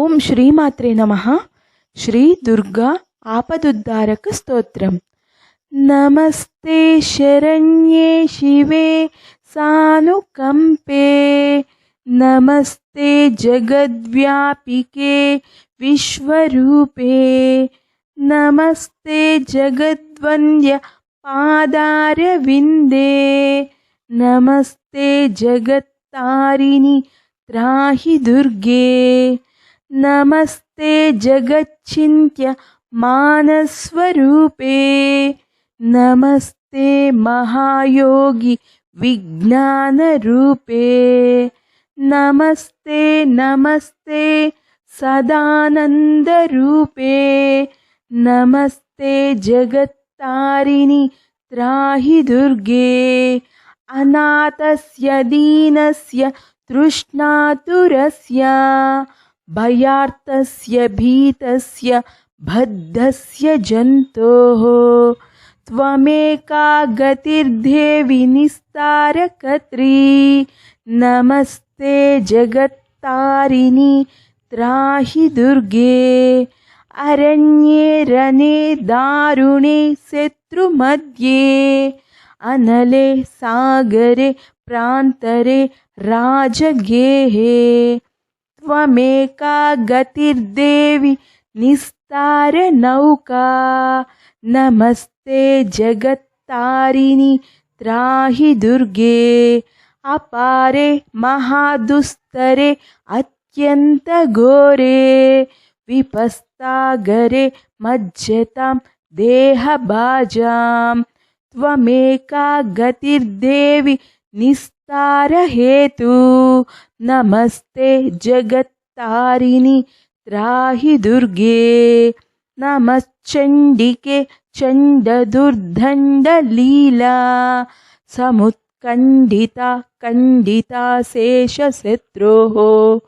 ఓం శ్రీమాత్రే నమః. శ్రీ దుర్గా ఆపదుద్ధారక స్తోత్రం. నమస్తే శరణ్యే శివే సానుకంపే, నమస్తే జగద్వ్యాపికే విశ్వరూపే, నమస్తే జగద్వంద్య పాదారవిందే, నమస్తే జగత్తారిణి त्राहि दुर्गे, नमस्ते जगच्चिन्त्य मानस्वरूपे, नमस्ते महायोगी विज्ञानरूपे, नमस्ते नमस्ते सदानन्दरूपे, नमस्ते जगत्तारिणि त्राहि दुर्गे, अनाथस्य दीनस्य तृष्णातुरस्य, भयार्तस्य भीतस्य बद्धस्य जन्तोः, त्वमेका गतिर्देवि निस्तारकर्त्री, नमस्ते जगत्तारिणि त्राहि दुर्गे, अरण्ये रणे दारुणे शत्रुमध्ये, अनले सागरे प्रान्तरे राजगेहे, त्वमेका गतिर्देवि निस्तारनौका, नमस्ते जगत्तारिणि त्राहि दुर्गे, अपारे महादुस्तरे अत्यन्तघोरे, विपस्तागरे मज्जतां देहभाजां, त्वमेका गतिर्देवि निस्तारहेतु, नमस्ते जगत्तारिणि त्राहि दुर्गे, नमश्चण्डिके चण्डदुर्दण्डलीला, समुत्कण्डिता कण्डिता शेषशत्रोः,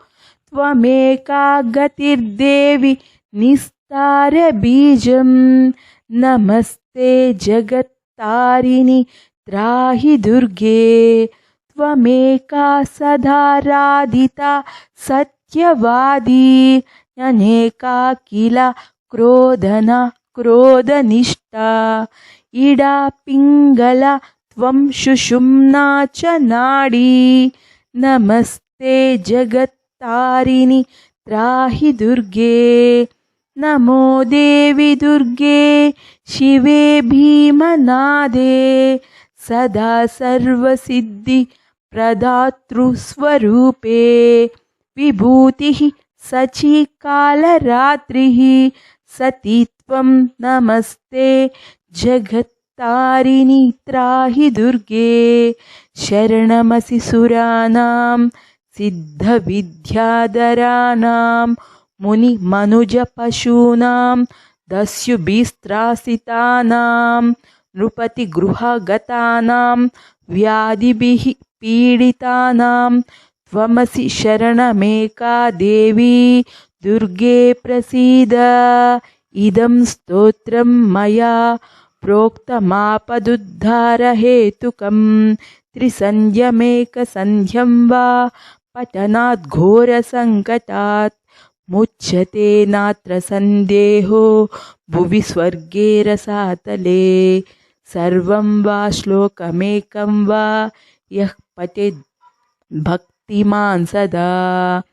त्वमेका गतिर्देवि निस्तारबीजं, नमस्ते जगत्तारिणि त्राहि दुर्गे, त्वमेका सदाराधिता सत्यवादी, अनेका किल क्रोधना क्रोधनिष्ठा, इडा पिङ्गला त्वं सुषुम्ना च नाडी, नमस्ते जगत्तारिणि त्राहि दुर्गे, नमो देवि दुर्गे शिवे भीमनादे, सदा सर्वसिद्धि प्रदातृस्वरूपे, विभूतिः सचिकालरात्रिः सती त्वं, नमस्ते जगत्तारिणि त्राहि दुर्गे, शरणमसि सुराणां सिद्धविद्याधराणां, मुनिमनुजपशूनां दस्युभिस्त्रासितानां, नृपतिगृहगतानां व्याधिभिः पीडितानां, त्वमसि शरणमेका देवी दुर्गे प्रसीद, इदं स्तोत्रं मया प्रोक्तमापदुद्धारहेतुकं, त्रिसन्ध्यमेकसन्ध्यं वा पठनात् घोरसङ्कटात्, मुच्यते नात्र सन्देहो भुवि स्वर्गे रसातले, सर्वं वा श्लोकमेकं वा यः पठेद् भक्तिमान् सदा,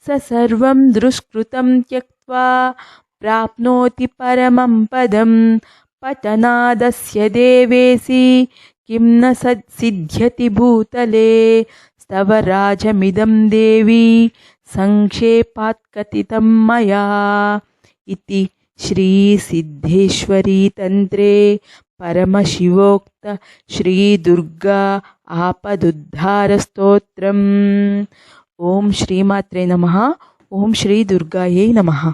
स सर्वं दुष्कृतं त्यक्त्वा प्राप्नोति परमं पदं, पठनादस्य देवेसि किं न सिद्ध्यति भूतले, स्तवराजमिदं देवी संक्षेपात् कथितं मया, इति श्री सिद्धेश्वरी तंत्रे परमशिवोक्त श्री दुर्गा आपदुद्धार स्तोत्रम्. ओम श्रीमात्रे नमः. ओम श्री दुर्गायै नमः.